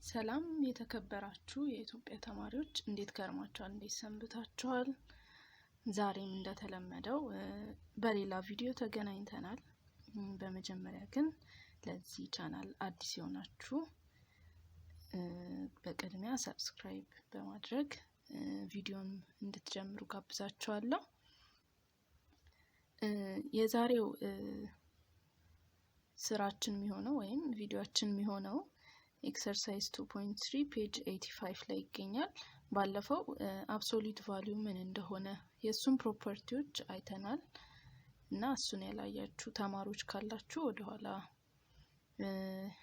ሰላም የተከበራችሁ የኢትዮጵያ ተማሪዎች እንዴት ከርማችኋል? እንዴት ሰንብታችኋል? ዛሬም እንደተለመደው በሌላ ቪዲዮ ተገናኝተናል። በመጀመሪያ ግን ለዚህ ቻናል አዲስ የሆናችሁ በቅድሚያ ሰብስክራይብ በማድረግ ቪዲዮን እንድትጀምሩ ጋብዛችኋለሁ። የዛሬው ስራችን የሚሆነው ወይም ቪዲዮአችን የሚሆነው ኤክሰርሳይዝ 2.3 ፔጅ 85 ላይ ይገኛል። ባለፈው አብሶሉት ቫልዩ ምን እንደሆነ የሱን ፕሮፐርቲዎች አይተናል እና እሱን ያላያችሁ ተማሪዎች ካላችሁ ወደ ኋላ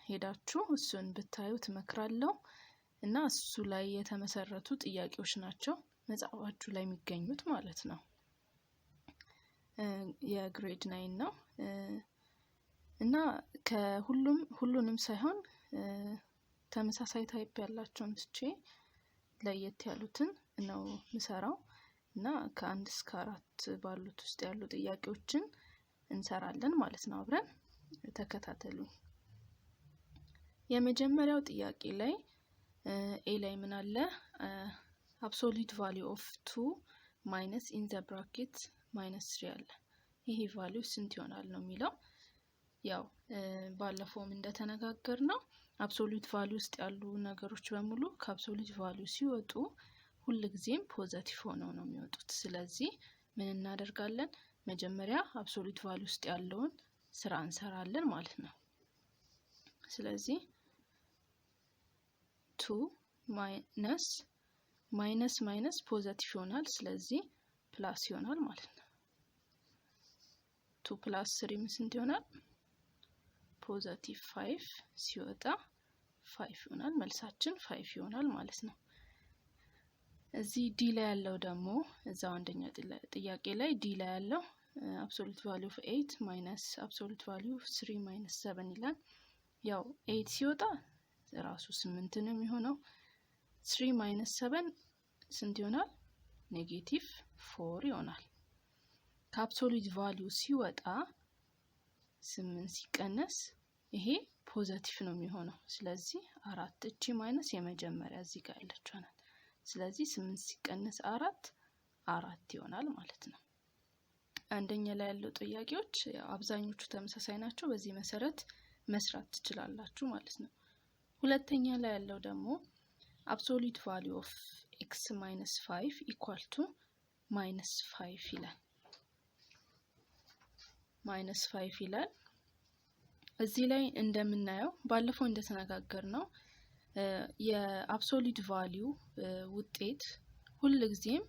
ሄዳችሁ እሱን ብታዩ ተመክራለሁ እና እሱ ላይ የተመሰረቱ ጥያቄዎች ናቸው መጽሐፋችሁ ላይ የሚገኙት ማለት ነው። የግሬድ 9 ነው እና ሁሉንም ሳይሆን ተመሳሳይ ታይፕ ያላቸውን ትቼ ለየት ያሉትን ነው ምሰራው እና ከ1 እስከ 4 ባሉት ውስጥ ያሉ ጥያቄዎችን እንሰራለን ማለት ነው። አብረን ተከታተሉ። የመጀመሪያው ጥያቄ ላይ ኤ ላይ ምን አለ? absolute value of 2 minus in the bracket minus 3 አለ። ይሄ ቫልዩ ስንት ይሆናል ነው የሚለው። ያው ባለፈውም እንደተነጋገርነው አብሶሉት ቫልዩ ውስጥ ያሉ ነገሮች በሙሉ ከአብሶሉት ቫልዩ ሲወጡ ሁልጊዜም ፖዚቲቭ ሆነው ነው የሚወጡት። ስለዚህ ምን እናደርጋለን? መጀመሪያ አብሶሉት ቫልዩ ውስጥ ያለውን ስራ እንሰራለን ማለት ነው። ስለዚህ 2 ማይነስ ፖዚቲቭ ይሆናል። ስለዚህ ፕላስ ይሆናል ማለት ነው። 2 + 3 ስንት ይሆናል? ፖዚቲቭ 5 ሲወጣ 5 ይሆናል። መልሳችን 5 ይሆናል ማለት ነው። እዚህ ዲ ላይ ያለው ደግሞ እዛው አንደኛ ጥያቄ ላይ ዲ ላይ ያለው absolute value of 8 minus absolute value of 3 minus 7 ይላል። ያው 8 ሲወጣ ራሱ 8 ነው የሚሆነው። 3 minus 7 ስንት ይሆናል? ኔጌቲቭ 4 ይሆናል። ከአብሶሉት ቫልዩ ሲወጣ 8 ሲቀነስ ይሄ ፖዚቲቭ ነው የሚሆነው። ስለዚህ 4 እቺ ማይነስ የመጀመሪያ እዚህ ጋር ያለችው ናት። ስለዚህ 8 ሲቀነስ 4 ይሆናል ማለት ነው። አንደኛ ላይ ያለው ጥያቄዎች አብዛኞቹ ተመሳሳይ ናቸው። በዚህ መሰረት መስራት ትችላላችሁ ማለት ነው። ሁለተኛ ላይ ያለው ደግሞ absolute value of x minus 5 equal to minus 5 ይላል። minus 5 ይላል። እዚህ ላይ እንደምናየው ባለፈው እንደተነጋገርነው የአብሶሉት ቫልዩ ውጤት ሁልጊዜም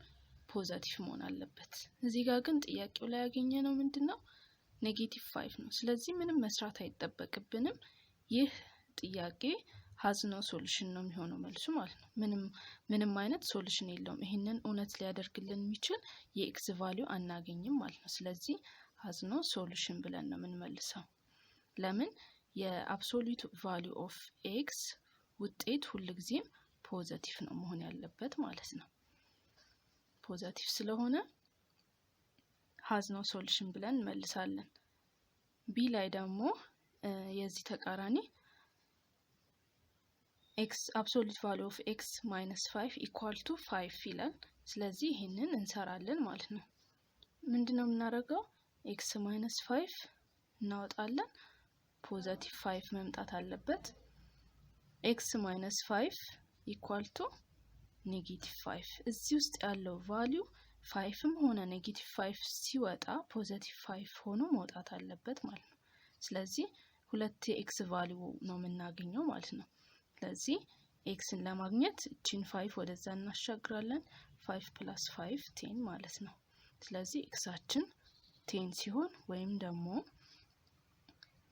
ፖዚቲቭ መሆን አለበት። እዚህ ጋር ግን ጥያቄው ላይ ያገኘነው ምንድነው? ኔጌቲቭ 5 ነው። ስለዚህ ምንም መስራት አይጠበቅብንም። ይህ ጥያቄ has no solution ነው የሚሆነው መልሱ ማለት ነው። ምንም አይነት ሶሉሽን የለውም። ይሄንን እውነት ሊያደርግልን የሚችል የኤክስ ቫልዩ አናገኝም ማለት ነው። ስለዚህ has no solution ብለን ነው የምንመልሰው። ለምን? የአብሶሉት ቫልዩ ኦፍ ኤክስ ውጤት ሁልጊዜም ፖዚቲቭ ነው መሆን ያለበት ማለት ነው። ፖዚቲቭ ስለሆነ has no solution ብለን እንመልሳለን። ቢ ላይ ደግሞ የዚህ ተቃራኒ x absolute value of x minus 5 equal to 5 ይላል። ስለዚህ ይሄንን እንሰራለን ማለት ነው። ምንድነው የምናደርገው? x minus 5 እናወጣለን። ፖዚቲቭ 5 መምጣት አለበት። x minus 5 equal to ኔጌቲቭ 5 እዚህ ውስጥ ያለው ቫልዩ 5ም ሆነ ኔጌቲቭ 5 ሲወጣ ፖዚቲቭ 5 ሆኖ መውጣት አለበት ማለት ነው። ስለዚህ ሁለት የኤክስ ቫልዩ ነው የምናገኘው ማለት ነው። ስለዚህ ኤክስን ለማግኘት እቺን 5 ወደዛ እናሻግራለን። 5 + 5 10 ማለት ነው። ስለዚህ ኤክሳችን 10 ሲሆን ወይም ደግሞ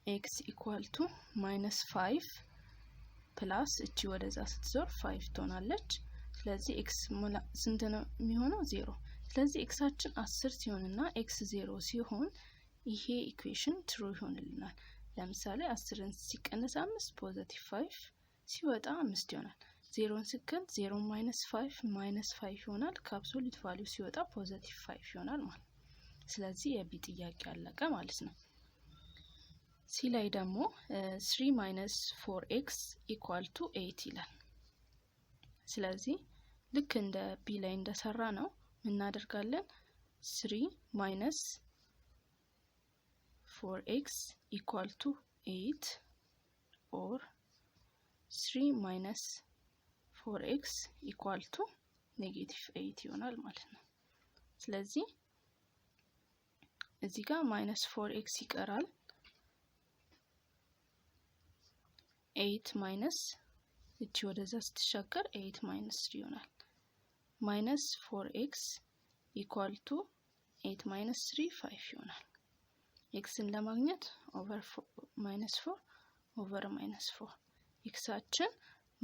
x equal to -5 ፕላስ እቺ ወደዛ ስትዞር 5 ትሆናለች። ስለዚህ x ስንት ነው የሚሆነው? 0። ስለዚህ ኤክሳችን 10 ሲሆንና x 0 ሲሆን ይሄ ኢኩዌሽን ትሩ ይሆንልናል። ለምሳሌ 10ን ሲቀነስ 5 ፖዚቲቭ 5 ሲወጣ 5 ይሆናል። 0ን ሲቀነስ 0 -5 -5 ይሆናል። ከአብሶሉት ቫልዩ ሲወጣ ፖዚቲቭ 5 ይሆናል ማለት ነው። ስለዚህ የቢ ጥያቄ አለቀ ማለት ነው። ሲ ላይ ደግሞ 3 ማይነስ 4x ኢኳል ቱ 8 ይላል። ስለዚህ ልክ እንደ ቢ ላይ እንደሰራ ነው እናደርጋለን 3 ማይነስ 4x ኢኳል ቱ 8 ኦር 3 ማይነስ 4x ኢኳል ቱ ኔጌቲቭ 8 ይሆናል ማለት ነው። ስለዚህ እዚህ ጋር ማይነስ 4x ይቀራል። 8 ማይነስ እቺ ወደዛ ስትሻገር 8 ማይነስ 3 ይሆናል። ማይነስ 4x ኢኳል ቱ 8 ማይነስ 3 5 ይሆናል። ኤክስን ለማግኘት ኦቨር ማይነስ 4 ኦቨር ማይነስ 4 ኤክሳችን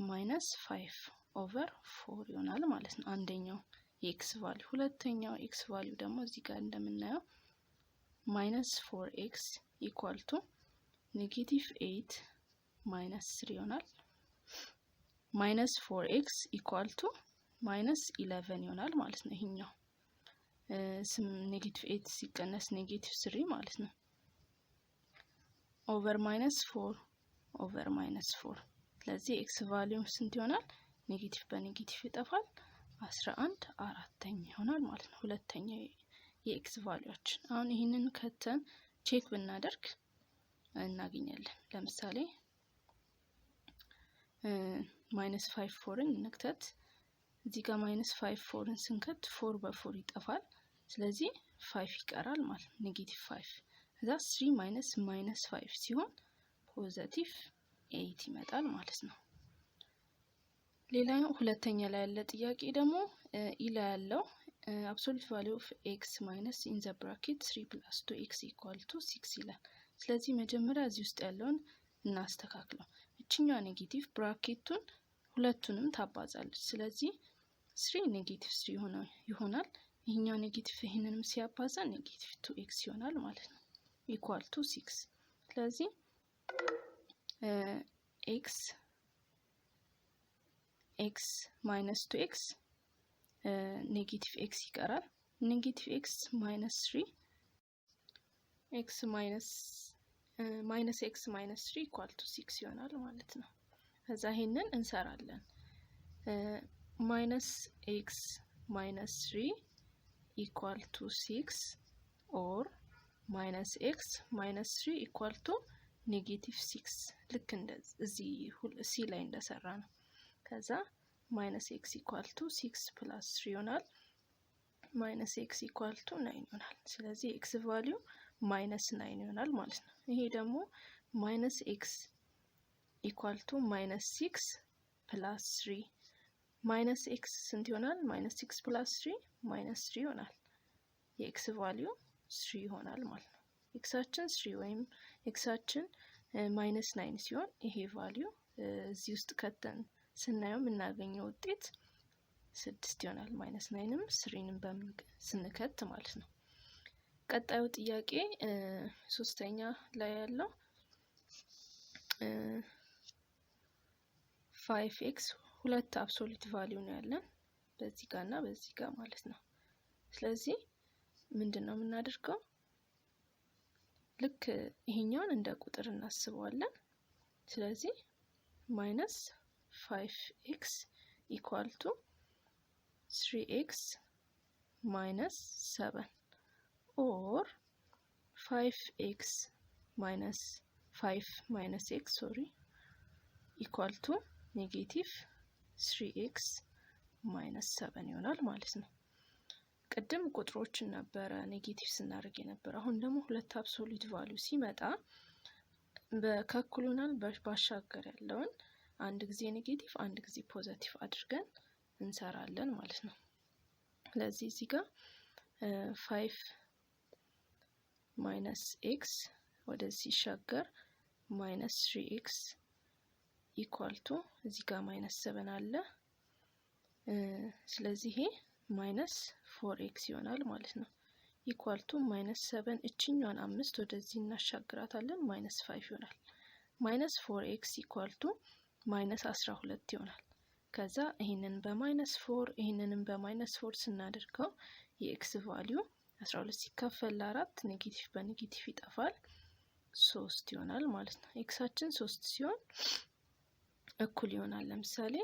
ማይነስ 5 ኦቨር 4 ይሆናል ማለት ነው አንደኛው የኤክስ ቫልዩ። ሁለተኛው ኤክስ ቫልዩ ደግሞ እዚህ ጋር እንደምናየው ማይነስ 4x ኢኳል ቱ ኔጌቲቭ 8 ማይነስ 3 ይሆናል። ማይነስ 4x ኢኳል ቱ ማይነስ 11 ይሆናል ማለት ነው። ይሄኛው ኔጌቲቭ 8 ሲቀነስ ኔጌቲቭ 3 ማለት ነው። ኦቨር ማይነስ 4 ኦቨር ማይነስ 4 ስለዚህ ኤክስ ቫልዩ ስንት ይሆናል? ኔጌቲቭ በኔጌቲቭ ይጠፋል 11 አራተኛ ይሆናል ማለት ነው። ሁለተኛው የኤክስ ቫልዩአችን። አሁን ይህንን ከተን ቼክ ብናደርግ እናገኛለን። ለምሳሌ ማይነስ 5 4ን እንክተት። እዚህ ጋር ማይነስ 5 4ን ስንከት 4 በ4 ይጠፋል። ስለዚህ 5 ይቀራል ማለት ነው። ኔጌቲቭ 5 እዛ 3 ማይነስ ማይነስ 5 ሲሆን ፖዚቲቭ 8 ይመጣል ማለት ነው። ሌላኛው ሁለተኛ ላይ ያለ ጥያቄ ደግሞ ኢ ላይ ያለው አብሶሉት ቫልዩ ኦፍ ኤክስ ማይነስ ኢን ዘ ብራኬት 3 + 2x = 6 ይላል። ስለዚህ መጀመሪያ እዚህ ውስጥ ያለውን እናስተካክለው። እችኛው ኔጌቲቭ ብራኬቱን ሁለቱንም ታባዛለች። ስለዚህ 3 ኔጌቲቭ 3 ይሆናል። ይሄኛው ኔጌቲቭ ይሄንንም ሲያባዛ ኔጌቲቭ 2x ይሆናል ማለት ነው = 6። ስለዚህ x minus 2x ኔጌቲቭ x ይቀራል። ኔጌቲቭ x minus 3 x minus x minus 3 = 6 ይሆናል ማለት ነው። ከዛ ይሄንን እንሰራለን። minus x minus 3 = 6 or minus x minus 3 = ኔጌቲቭ 6 ልክ እንደዚህ እዚህ ሲ ላይ እንደሰራ ነው። ከዛ ማይነስ ኤክስ ኢኳል ቱ 6 + 3 ይሆናል። ማይነስ ኤክስ ኢኳል ቱ 9 ይሆናል። ስለዚህ ኤክስ ቫልዩ ማይነስ 9 ይሆናል ማለት ነው። ይሄ ደግሞ ማይነስ ኤክስ ኢኳል ቱ ማይነስ 6 + 3 ማይነስ ኤክስ ስንት ይሆናል? ማይነስ 6 + 3 ማይነስ 3 ይሆናል። የኤክስ ቫልዩ 3 ይሆናል ማለት ነው። ኤክሳችን 3 ወይም ኤክሳችን ማይነስ 9 ሲሆን ይሄ ቫልዩ እዚህ ውስጥ ከተን ስናየው የምናገኘው ውጤት 6 ይሆናል። ማይነስ 9ንም 3ንም ስንከት ማለት ነው። ቀጣዩ ጥያቄ ሶስተኛ ላይ ያለው 5x ሁለት አብሶሉት ቫልዩ ነው ያለን በዚህ ጋር እና በዚህ ጋር ማለት ነው። ስለዚህ ምንድነው የምናደርገው? ልክ ይሄኛውን እንደ ቁጥር እናስበዋለን። ስለዚህ ማይነስ 5x ኢኳል ቱ 3x ማይነስ 7 ኦር 5x ማይነስ 5 ማይነስ x ኢኳል ቱ ኔጌቲቭ 3x ማይነስ 7 ይሆናል ማለት ነው። ቅድም ቁጥሮችን ነበረ ኔጌቲቭ ስናደርግ የነበረ። አሁን ደግሞ ሁለት አብሶሉት ቫልዩ ሲመጣ በከኩሉናል ባሻገር ያለውን አንድ ጊዜ ኔጌቲቭ አንድ ጊዜ ፖዚቲቭ አድርገን እንሰራለን ማለት ነው። ስለዚህ እዚህ ጋር 5 ማይነስ ኤክስ ወደዚህ ሲሻገር ማይነስ 3x ኢኳል ቱ እዚህ ጋር ማይነስ 7 አለ። ስለዚህ ይሄ ማይነስ 4x ይሆናል ማለት ነው። ኢኳል ቱ ማይነስ 7 እችኛዋን 5 ወደዚህ እናሻግራታለን ማይነስ 5 ይሆናል። ማይነስ 4x ኢኳል ቱ ማይነስ 12 ይሆናል። ከዛ ይሄንን በማይነስ 4 ይሄንንም በማይነስ 4 ስናደርገው የኤክስ ቫልዩ 12 ሲካፈል ለ4 ኔጌቲቭ በኔጌቲቭ ይጠፋል። 3 ይሆናል ማለት ነው። ኤክሳችን 3 ሲሆን እኩል ይሆናል። ለምሳሌ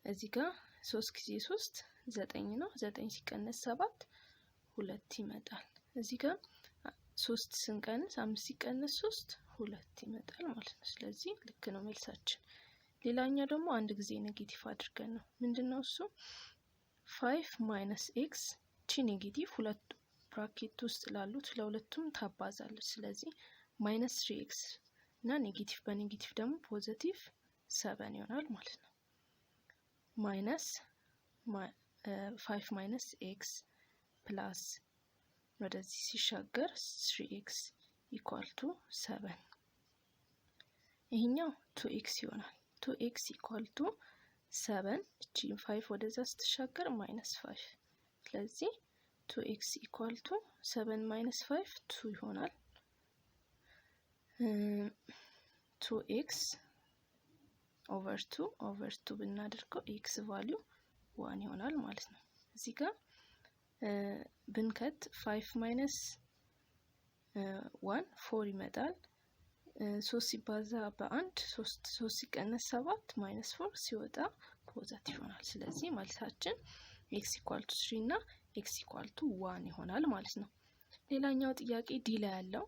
እዚህ ጋር 3 ጊዜ 3 9 ነው። 9 ሲቀነስ 7 2 ይመጣል። እዚህ ጋር 3 ስንቀንስ 5 ሲቀነስ 3 2 ይመጣል ማለት ነው። ስለዚህ ልክ ነው መልሳችን። ሌላኛው ደግሞ አንድ ጊዜ ኔጌቲቭ አድርገን ነው። ምንድነው እሱ? 5 ማይነስ ኤክስ ቺ ኔጌቲቭ ሁለት ብራኬት ውስጥ ላሉት ለሁለቱም ታባዛለች። ስለዚህ ማይነስ 3x እና ኔጌቲቭ በኔጌቲቭ ደግሞ ፖዚቲቭ 7 ይሆናል ማለት ነው። ማይነስ 5 ማይነስ ኤክስ ፕላስ ወደዚህ ሲሻገር 3x ኢኳል ቱ 7። ይሄኛው 2x ይሆናል። 2x ኢኳል ቱ 7 እቺ 5 ወደዛ ስትሻገር ማይነስ 5። ስለዚህ 2x ኢኳል ቱ 7 ማይነስ 5 2 ይሆናል። 2x ኦቨር 2 ብናደርገው x ቫልዩ 1 ይሆናል ማለት ነው። እዚህ ጋር ብንከት 5 ማይነስ 1 4 ይመጣል። 3 ሲባዛ በ1 3 ሲቀነስ 7 ማይነስ 4 ሲወጣ ፖዚቲቭ ይሆናል። ስለዚህ መልሳችን x ኢኳል ቱ 3 እና x ኢኳል ቱ 1 ይሆናል ማለት ነው። ሌላኛው ጥያቄ ዲ ላይ ያለው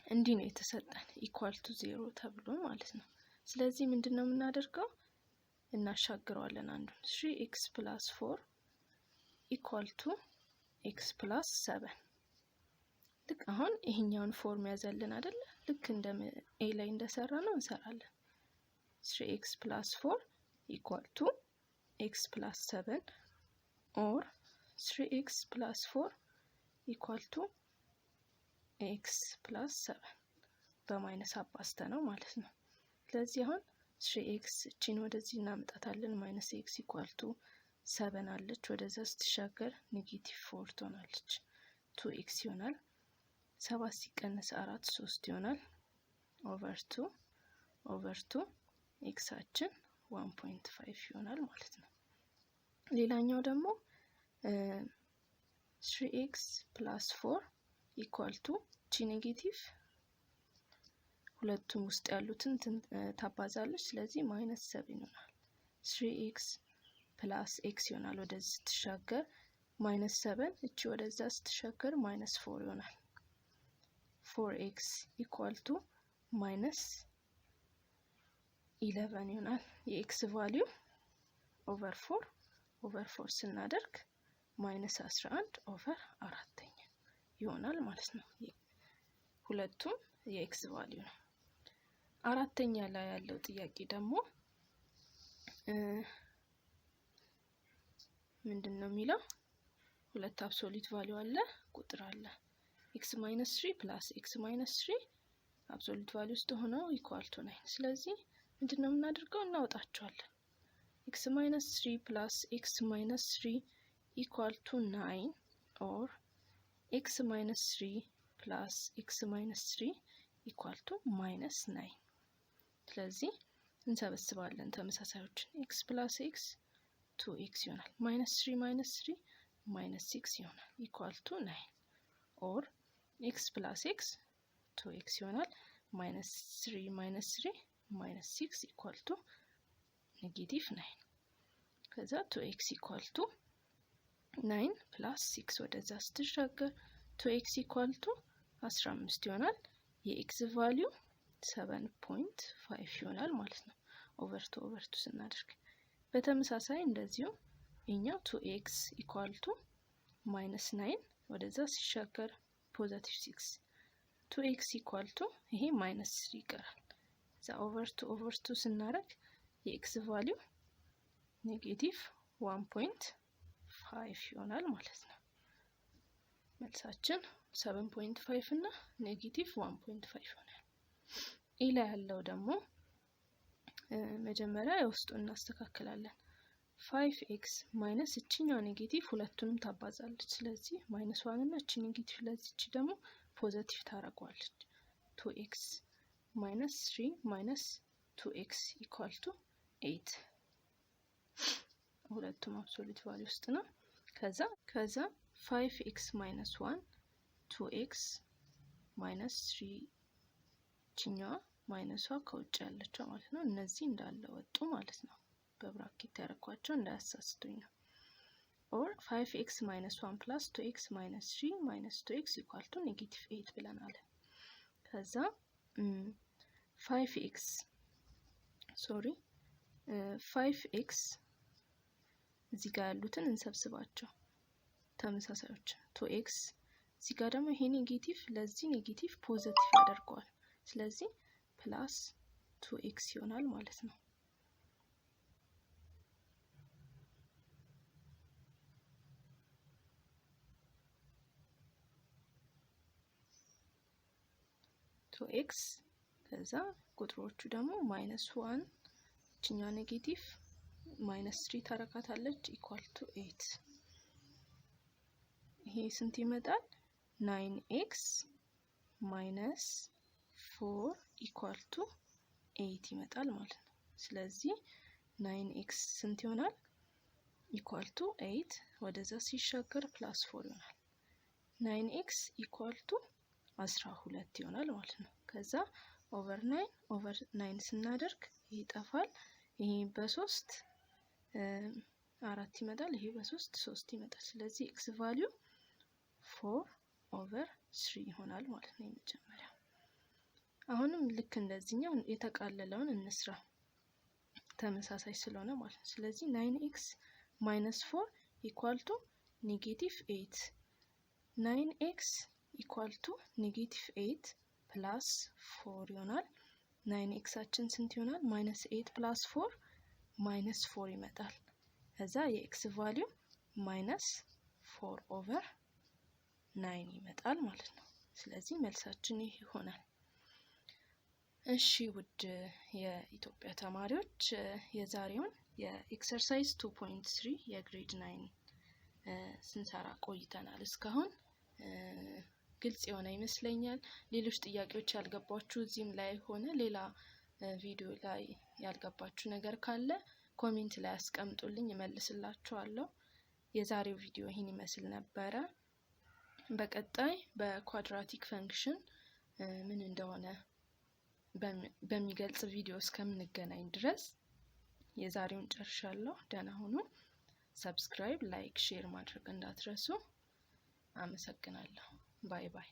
እንዲህ ነው የተሰጠን ኢኳል ቱ 0 ተብሎ ማለት ነው። ስለዚህ ምንድነው የምናደርገው? እናሻግረዋለን አንዱን 3x + 4 ኢኳል ቱ x + 7። ልክ አሁን ይሄኛውን ፎርም ያዘልን አይደል? ልክ እንደ ኤ ላይ እንደሰራ ነው እንሰራለን። 3x + 4 ኢኳል ቱ x + 7 ኦር 3x + 4 ኢኳል ቱ x + 7 በማይነስ አባስተ ነው ማለት ነው። ስለዚህ አሁን 3x እቺን ወደዚህ እናመጣታለን። ማይነስ x ኢኳል ቱ 7 አለች። ወደዛ ስትሻገር ኔጌቲቭ 4 ትሆናለች። 2x ይሆናል። 7 ሲቀነስ 4 3 ይሆናል። ኦቨር 2 ኤክሳችን 1.5 ይሆናል ማለት ነው። ሌላኛው ደግሞ 3x + 4 ኢኳል ቱ ቺ ኔጌቲቭ ሁለቱም ውስጥ ያሉትን ታባዛለች። ስለዚህ ማይነስ 7 ይሆናል። 3x + x ይሆናል። ወደዚህ ስትሻገር ማይነስ 7 እቺ ወደዛ ስትሻገር ማይነስ 4 ይሆናል። 4x ኢኳል ቱ ማይነስ 11 ይሆናል። የኤክስ ቫልዩ ኦቨር 4 ስናደርግ ማይነስ 11 ኦቨር 4 ይሆናል ማለት ነው። ሁለቱም የኤክስ ቫልዩ ነው። አራተኛ ላይ ያለው ጥያቄ ደግሞ ምንድነው የሚለው? ሁለት አብሶሉት ቫልዩ አለ፣ ቁጥር አለ። x - 3 + x - 3 አብሶሉት ቫልዩ ውስጥ ሆነው ኢኳል ቱ 9። ስለዚህ ምንድነው የምናደርገው? እናወጣቸዋለን። x - 3 + x - 3 ኢኳል ቱ 9 ኦር x - 3 + x - 3 ኢኳል ቱ -9። ስለዚህ እንሰበስባለን ተመሳሳዮችን። x + x 2x ይሆናል። -3 - 3 -6 ይሆናል ኢኳል ቱ 9 ኦር x + x 2x ይሆናል። -3 - 3 -6 ኢኳል ቱ -9። ከዛ 2x ኢኳል ቱ 9 + 6 ወደዛ ስትሻገር 2x ኢኳል ቱ 15 ይሆናል። የኤክስ ቫልዩ 7.5 ይሆናል ማለት ነው። ኦቨር 2 ስናደርግ በተመሳሳይ እንደዚሁ እኛው 2x ኢኳል ቱ -9 ወደዛ ሲሻገር ፖዚቲቭ 6 2x ኢኳል ቱ ይሄ -3 ይቀራል። እዛ ኦቨር 2 ስናደርግ የኤክስ ቫልዩ ኔጌቲቭ 1.5 ይሆናል ማለት ነው። መልሳችን 7.5 እና ኔጌቲቭ 1.5 ይሆናል። ኢላ ያለው ደግሞ መጀመሪያ የውስጡን እናስተካክላለን። 5x ማይነስ እቺኛው ኔጌቲቭ ሁለቱንም ታባዛለች። ስለዚህ -1 እና እቺ ኔጌቲቭ ለዚች ደግሞ ፖዚቲቭ ታረጋለች። 2x - 3 - 2x ኢኳል ቱ 8 ሁለቱም አብሶሉት ቫልዩ ውስጥ ነው። ከዛ 5x - 1 2x - 3 ችኛዋ ማይነሷ ከውጭ ያለችው ማለት ነው። እነዚህ እንዳለ ወጡ ማለት ነው። በብራኬት ያረኳቸው እንዳያሳስቱኝ ነው። ኦር 5x minus 1 plus 2x minus 3 minus 2x equal to negative 8 ብለናል። ከዛ 5x እዚህ ጋር ያሉትን እንሰብስባቸው ተመሳሳዮች 2x እዚህ ጋር ደግሞ ይሄ ኔጌቲቭ ለዚህ ኔጌቲቭ ፖዚቲቭ ያደርገዋል። ስለዚህ ፕላስ 2x ይሆናል ማለት ነው። ኤክስ ከዛ ቁጥሮቹ ደግሞ -1 እችኛ ኔጌቲቭ -3 ታረካታለች ኢኳል ቱ 8 ይሄ ስንት ይመጣል? 9x -4 ኢኳል ቱ 8 ይመጣል ማለት ነው። ስለዚህ 9x ስንት ይሆናል? ኢኳል ቱ 8 ወደዛ ሲሻገር +4 ይሆናል። 9x ኢኳል ቱ 12 ይሆናል ማለት ነው። ከዛ ኦቨር 9 ስናደርግ ይጠፋል። ይሄ በ3 4 ይመጣል። ይሄ በ3 3 ይመጣል። ስለዚህ x ቫልዩ 4/3 ይሆናል ማለት ነው የመጀመሪያ። አሁንም ልክ እንደዚህኛው የተቃለለውን እንስራ ተመሳሳይ ስለሆነ ማለት ነው። ስለዚህ 9x -4 ኢኳል ቱ -8 9x ኢኳል ቱ -8 ፕላስ 4 ይሆናል። 9x አችን ስንት ይሆናል? -8 ፕላስ 4 -4 ይመጣል። ከዛ የx ቫልዩ -4/9 ይመጣል ማለት ነው። ስለዚህ መልሳችን ይሄ ይሆናል። እሺ ውድ የኢትዮጵያ ተማሪዎች የዛሬውን የኤክሰርሳይዝ 2.3 የግሬድ 9 ስንሰራ ቆይተናል። እስካሁን ግልጽ የሆነ ይመስለኛል። ሌሎች ጥያቄዎች ያልገባችሁ እዚህም ላይ ሆነ ሌላ ቪዲዮ ላይ ያልገባችሁ ነገር ካለ ኮሜንት ላይ አስቀምጡልኝ፣ እመልስላችኋለሁ። የዛሬው ቪዲዮ ይህን ይመስል ነበረ። በቀጣይ በኳድራቲክ ፈንክሽን ምን እንደሆነ በሚገልጽ ቪዲዮ እስከምንገናኝ ድረስ የዛሬውን ጨርሻለሁ። ደህና ሁኑ። ሰብስክራይብ፣ ላይክ፣ ሼር ማድረግ እንዳትረሱ። አመሰግናለሁ። ባይ ባይ።